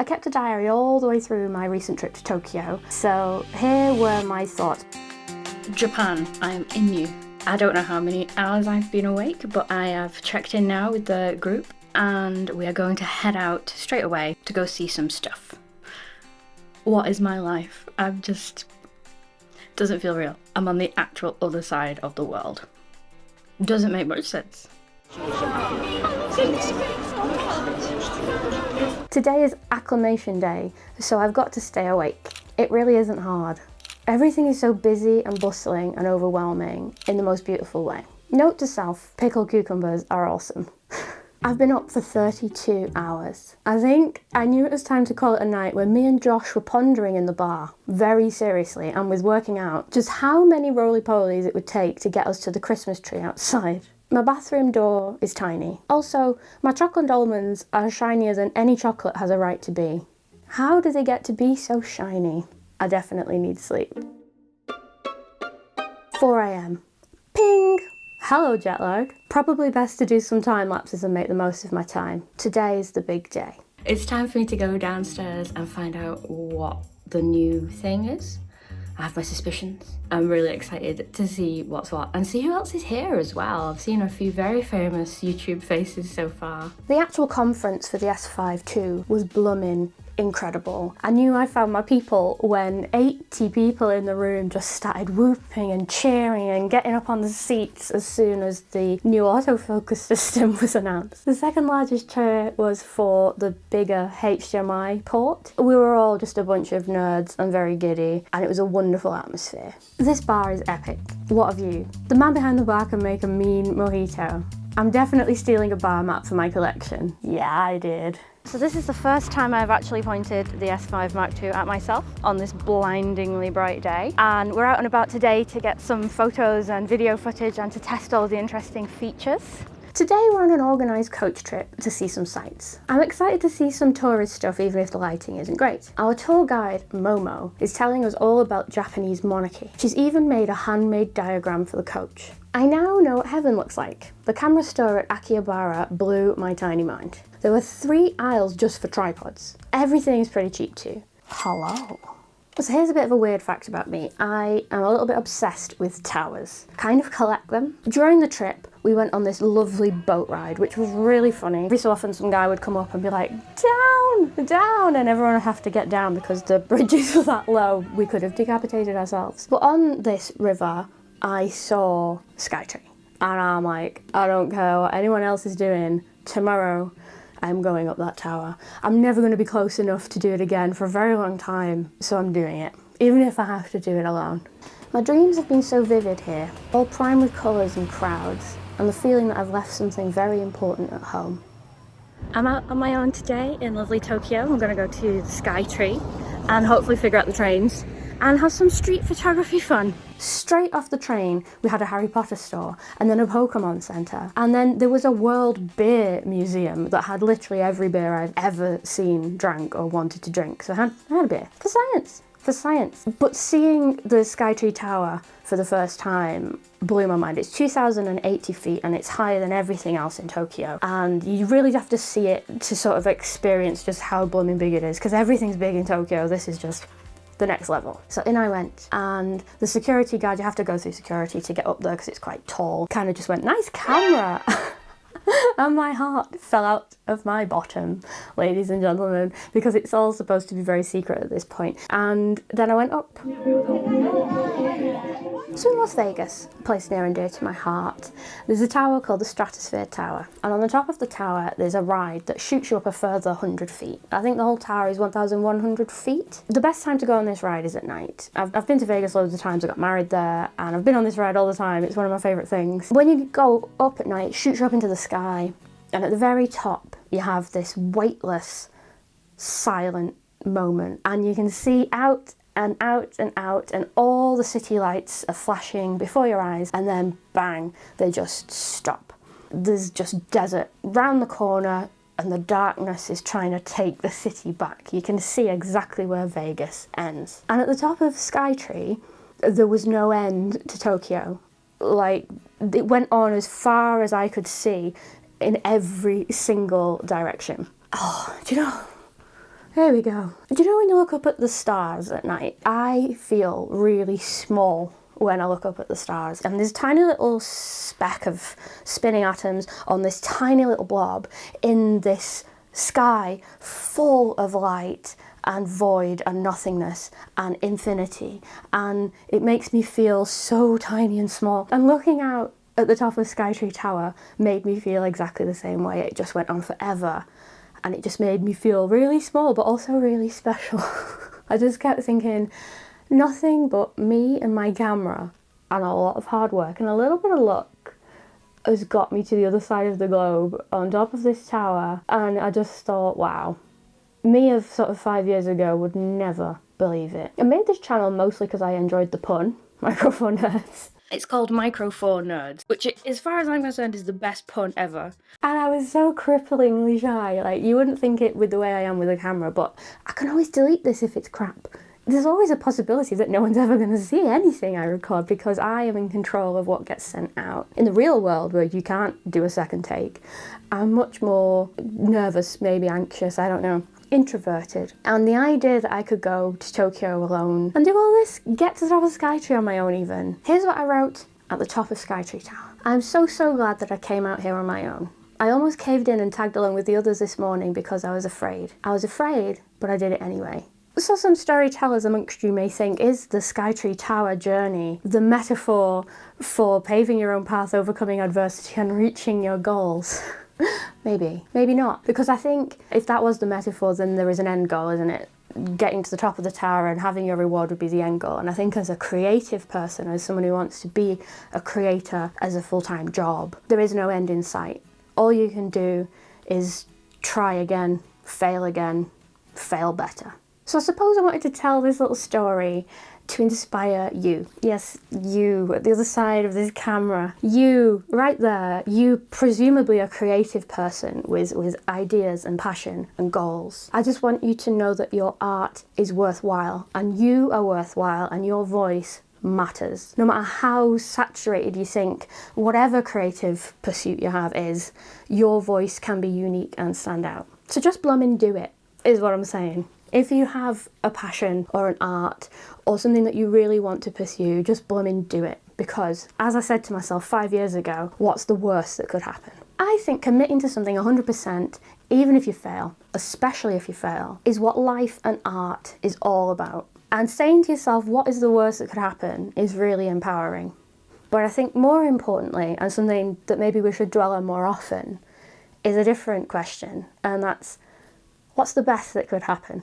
kept a diary all the way through my recent trip to Tokyo, so here were my thoughts. Japan, I am in you. I don't know how many hours I've been awake, but I have checked in now with the group and we are going to head out straight away to go see some stuff. What is my life? Doesn't feel real. I'm on the actual other side of the world. Doesn't make much sense. Today is acclimation day, so I've got to stay awake. It really isn't hard. Everything is so busy and bustling and overwhelming in the most beautiful way. Note to self, pickled cucumbers are awesome. I've been up for 32 hours. I think I knew it was time to call it a night when me and Josh were pondering in the bar, very seriously, and with working out, just how many roly-polies it would take to get us to the Christmas tree outside. My bathroom door is tiny. Also, my chocolate almonds are shinier than any chocolate has a right to be. How do they get to be so shiny? I definitely need sleep. 4 AM. Ping! Hello jet lag. Probably best to do some time lapses and make the most of my time. Today is the big day. It's time for me to go downstairs and find out what the new thing is. I have my suspicions. I'm really excited to see what's what and see who else is here as well. I've seen a few very famous YouTube faces so far. The actual conference for the S5 II was blooming incredible. I knew I found my people when 80 people in the room just started whooping and cheering and getting up on the seats as soon as the new autofocus system was announced. The second largest chair was for the bigger HDMI port. We were all just a bunch of nerds and very giddy, and it was a wonderful atmosphere. This bar is epic. What a view. The man behind the bar can make a mean mojito. I'm definitely stealing a bar mat for my collection. Yeah, I did. So this is the first time I've actually pointed the S5 Mark II at myself on this blindingly bright day. And we're out and about today to get some photos and video footage and to test all the interesting features. Today we're on an organised coach trip to see some sights. I'm excited to see some tourist stuff even if the lighting isn't great. Our tour guide, Momo, is telling us all about Japanese monarchy. She's even made a handmade diagram for the coach. I now know what heaven looks like. The camera store at Akihabara blew my tiny mind. There were 3 aisles just for tripods. Everything is pretty cheap too. Hello. So here's a bit of a weird fact about me. I am a little bit obsessed with towers. Kind of collect them. During the trip, we went on this lovely boat ride, which was really funny. Every so often some guy would come up and be like, down, down, and everyone would have to get down because the bridges were that low. We could have decapitated ourselves. But on this river, I saw Skytree. And I'm like, I don't care what anyone else is doing. Tomorrow, I'm going up that tower. I'm never going to be close enough to do it again for a very long time, so I'm doing it, even if I have to do it alone. My dreams have been so vivid here, all primed with colours and crowds, and the feeling that I've left something very important at home. I'm out on my own today in lovely Tokyo. I'm going to go to the Skytree and hopefully figure out the trains and have some street photography fun. Straight off the train, we had a Harry Potter store and then a Pokemon Centre. And then there was a World Beer Museum that had literally every beer I've ever seen, drank or wanted to drink. So I had a beer. For science. But seeing the Skytree Tower for the first time blew my mind. It's 2,080 feet and it's higher than everything else in Tokyo. And you really have to see it to sort of experience just how blooming big it is, because everything's big in Tokyo. This is just the next level. So in I went, and the security guard, you have to go through security to get up there because it's quite tall, kind of just went, nice camera. And my heart fell out of my bottom, ladies and gentlemen, because it's all supposed to be very secret at this point. And then I went up. So in Las Vegas, a place near and dear to my heart, there's a tower called the Stratosphere Tower. And on the top of the tower, there's a ride that shoots you up a further 100 feet. I think the whole tower is 1,100 feet. The best time to go on this ride is at night. I've been to Vegas loads of times, I got married there, and I've been on this ride all the time. It's one of my favourite things. When you go up at night, it shoots you up into the sky, and at the very top, you have this weightless, silent moment, and you can see out and out and out, and all the city lights are flashing before your eyes, and then bang, they just stop. There's just desert round the corner, and the darkness is trying to take the city back. You can see exactly where Vegas ends. And at the top of Skytree, there was no end to Tokyo. Like, it went on as far as I could see in every single direction. Oh, do you know, Here we go. Do you know when you look up at the stars at night? I feel really small when I look up at the stars. And there's a tiny little speck of spinning atoms on this tiny little blob in this sky full of light and void and nothingness and infinity. And it makes me feel so tiny and small. And looking out at the top of Skytree Tower made me feel exactly the same way. It just went on forever. And it just made me feel really small, but also really special. I just kept thinking, nothing but me and my camera and a lot of hard work and a little bit of luck has got me to the other side of the globe on top of this tower. And I just thought, wow, me of sort of 5 years ago would never believe it. I made this channel mostly because I enjoyed the pun, Microphone Nerds. It's called Micro Four Nerds, which, as far as I'm concerned, is the best pun ever. And I was so cripplingly shy. Like, you wouldn't think it with the way I am with a camera, but I can always delete this if it's crap. There's always a possibility that no one's ever going to see anything I record because I am in control of what gets sent out. In the real world, where you can't do a second take, I'm much more nervous, maybe anxious, I don't know. Introverted. And the idea that I could go to Tokyo alone and do all this, get to the top of Skytree on my own even. Here's what I wrote at the top of Skytree Tower. I'm so glad that I came out here on my own. I almost caved in and tagged along with the others this morning because I was afraid. I was afraid, but I did it anyway. So some storytellers amongst you may think, is the Skytree Tower journey the metaphor for paving your own path, overcoming adversity and reaching your goals? Maybe, maybe not. Because I think if that was the metaphor, then there is an end goal, isn't it? Getting to the top of the tower and having your reward would be the end goal. And I think as a creative person, as someone who wants to be a creator as a full-time job, there is no end in sight. All you can do is try again, fail better. So I suppose I wanted to tell this little story to inspire you. Yes, you at the other side of this camera. You, right there. You, presumably a creative person with ideas and passion and goals. I just want you to know that your art is worthwhile and you are worthwhile and your voice matters. No matter how saturated you think whatever creative pursuit you have is, your voice can be unique and stand out. So just blummin' do it, is what I'm saying. If you have a passion or an art or something that you really want to pursue, just blummin' do it. Because, as I said to myself 5 years ago, what's the worst that could happen? I think committing to something 100%, even if you fail, especially if you fail, is what life and art is all about. And saying to yourself, what is the worst that could happen, is really empowering. But I think more importantly, and something that maybe we should dwell on more often, is a different question. And that's, what's the best that could happen?